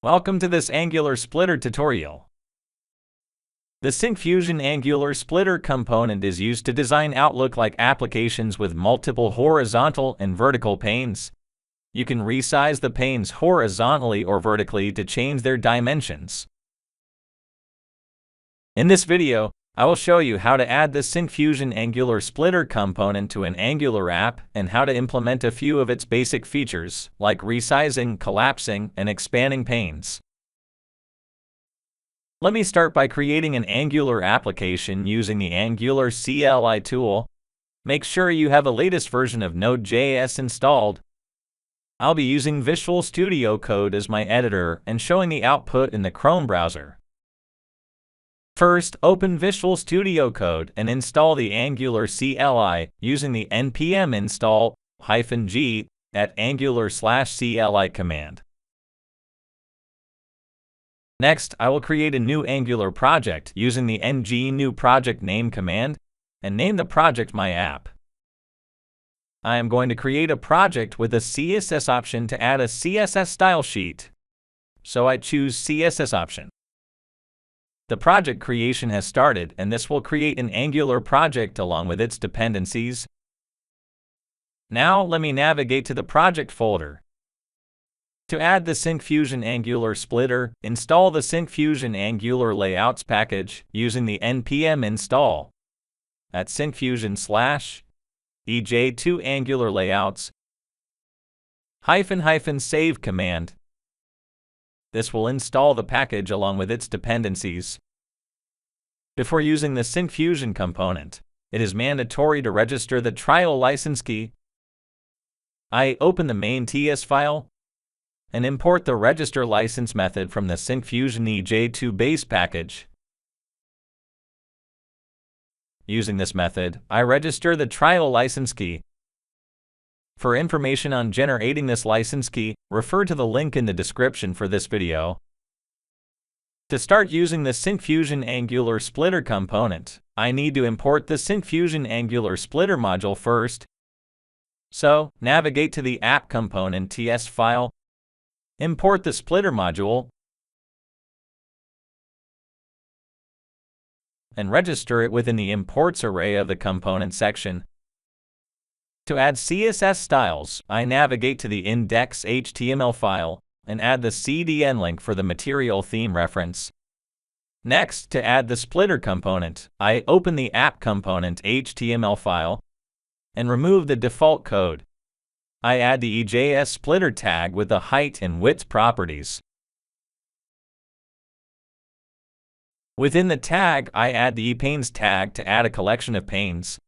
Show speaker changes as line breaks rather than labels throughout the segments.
Welcome to this Angular Splitter tutorial. The Syncfusion Angular Splitter component is used to design Outlook-like applications with multiple horizontal and vertical panes. You can resize the panes horizontally or vertically to change their dimensions. In this video, I will show you how to add the Syncfusion Angular Splitter component to an Angular app and how to implement a few of its basic features, like resizing, collapsing, and expanding panes. Let me start by creating an Angular application using the Angular CLI tool. Make sure you have the latest version of Node.js installed. I'll be using Visual Studio Code as my editor and showing the output in the Chrome browser. First, open Visual Studio Code and install the Angular CLI using the npm install -g at angular/CLI command. Next, I will create a new Angular project using the ng new project name command and name the project my app. I am going to create a project with a CSS option to add a CSS style sheet. So I choose CSS option. The project creation has started, and this will create an Angular project along with its dependencies. Now let me navigate to the project folder. To add the Syncfusion Angular Splitter, install the Syncfusion Angular Layouts package using the npm install at syncfusion/ej2 Angular Layouts --save command. This will install the package along with its dependencies. Before using the Syncfusion component, it is mandatory to register the trial license key. I open the main TS file and import the register license method from the Syncfusion ej2 base package. Using this method, I register the trial license key. For information on generating this license key, refer to the link in the description for this video. To start using the Syncfusion Angular Splitter component, I need to import the Syncfusion Angular Splitter module first. So, navigate to the app component TS file, import the Splitter module, and register it within the imports array of the component section. To add CSS styles, I navigate to the index.html file and add the CDN link for the material theme reference. Next, to add the Splitter component, I open the app component HTML file and remove the default code. I add the EJS Splitter tag with the height and width properties. Within the tag, I add the ePanes tag to add a collection of panes.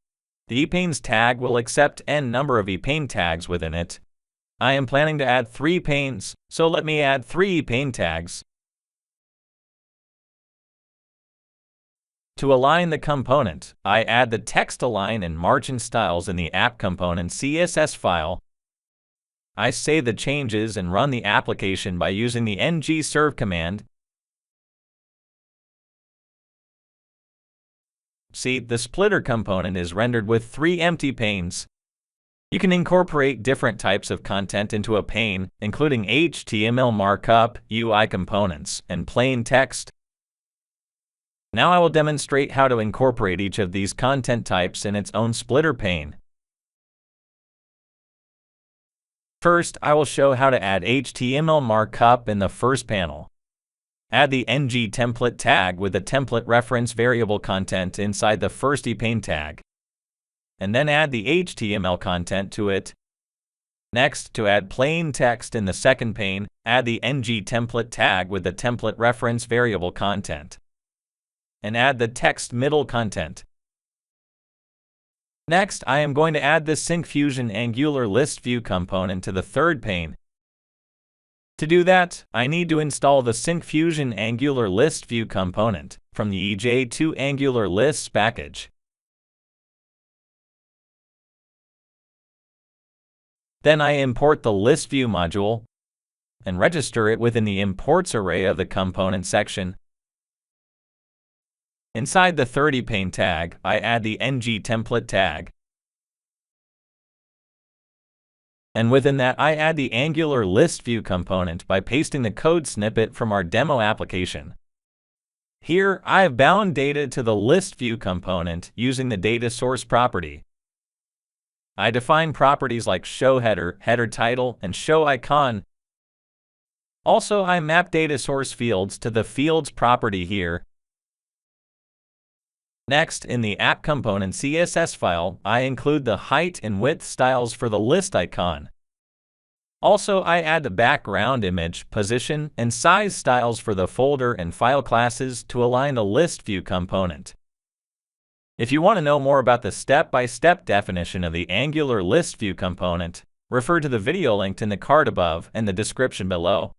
The ePanes tag will accept n number of ePane tags within it. I am planning to add 3 panes, so let me add 3 ePane tags. To align the component, I add the text align and margin styles in the app component CSS file. I save the changes and run the application by using the ng-serve command. See, the Splitter component is rendered with 3 empty panes. You can incorporate different types of content into a pane, including HTML markup, UI components, and plain text. Now I will demonstrate how to incorporate each of these content types in its own Splitter pane. First, I will show how to add HTML markup in the first panel. Add the ng template tag with the template reference variable content inside the first ePane tag, and then add the HTML content to it. Next, to add plain text in the second pane, add the ng template tag with the template reference variable content, and add the text middle content. Next, I am going to add the Syncfusion Angular List View component to the third pane. To do that, I need to install the Syncfusion Angular List View component from the ej2 Angular Lists package. Then I import the List View module and register it within the imports array of the component section. Inside the third ePane tag, I add the ng template tag. And within that, I add the Angular list view component by pasting the code snippet from our demo application. Here, I have bound data to the list view component using the data source property. I define properties like show header, header title, and show icon. Also, I map data source fields to the fields property here. Next, in the app component CSS file, I include the height and width styles for the list icon. Also, I add the background image, position, and size styles for the folder and file classes to align the list view component. If you want to know more about the step-by-step definition of the Angular list view component, refer to the video linked in the card above and the description below.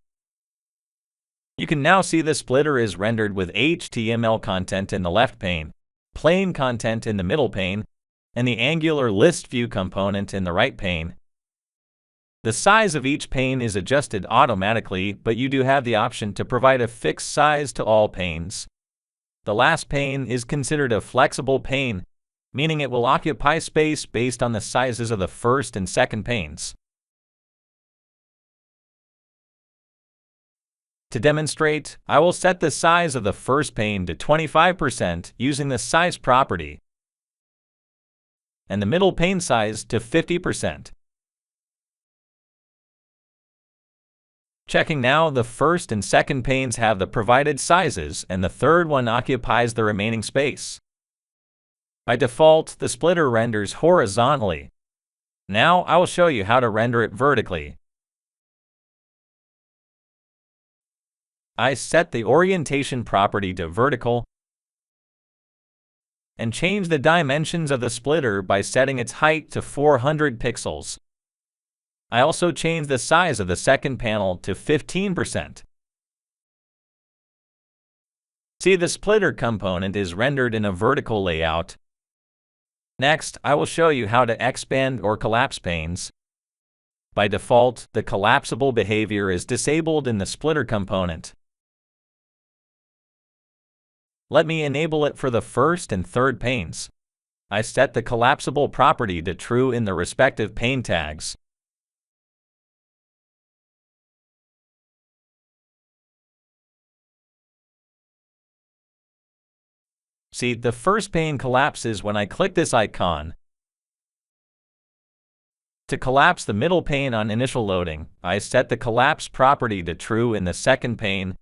You can now see the splitter is rendered with HTML content in the left pane, plain content in the middle pane, and the Angular list view component in the right pane. The size of each pane is adjusted automatically, but you do have the option to provide a fixed size to all panes. The last pane is considered a flexible pane, meaning it will occupy space based on the sizes of the first and second panes. To demonstrate, I will set the size of the first pane to 25% using the size property, and the middle pane size to 50%. Checking now, the first and second panes have the provided sizes and the third one occupies the remaining space. By default, the splitter renders horizontally. Now I will show you how to render it vertically. I set the orientation property to vertical and change the dimensions of the splitter by setting its height to 400 pixels. I also changed the size of the second panel to 15%. See, the splitter component is rendered in a vertical layout. Next, I will show you how to expand or collapse panes. By default, the collapsible behavior is disabled in the splitter component. Let me enable it for the first and third panes. I set the collapsible property to true in the respective pane tags. See, the first pane collapses when I click this icon. To collapse the middle pane on initial loading, I set the collapse property to true in the second pane.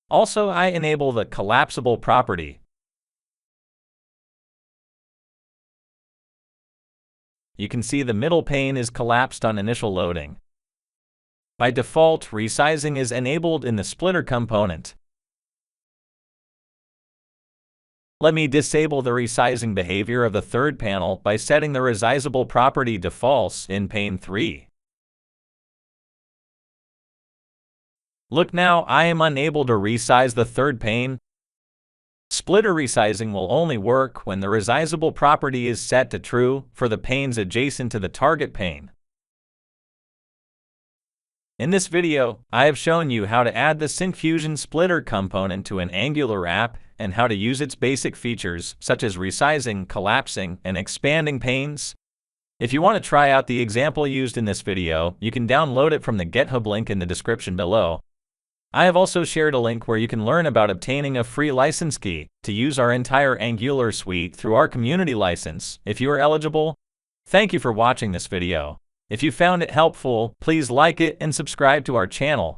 Also, I enable the collapsible property. You can see the middle pane is collapsed on initial loading. By default, resizing is enabled in the splitter component. Let me disable the resizing behavior of the third panel by setting the resizable property to false in pane 3. Look now, I am unable to resize the third pane. Splitter resizing will only work when the resizable property is set to true for the panes adjacent to the target pane. In this video, I have shown you how to add the Syncfusion Splitter component to an Angular app and how to use its basic features such as resizing, collapsing, and expanding panes. If you want to try out the example used in this video, you can download it from the GitHub link in the description below. I have also shared a link where you can learn about obtaining a free license key to use our entire Angular suite through our community license if you are eligible. Thank you for watching this video. If you found it helpful, please like it and subscribe to our channel.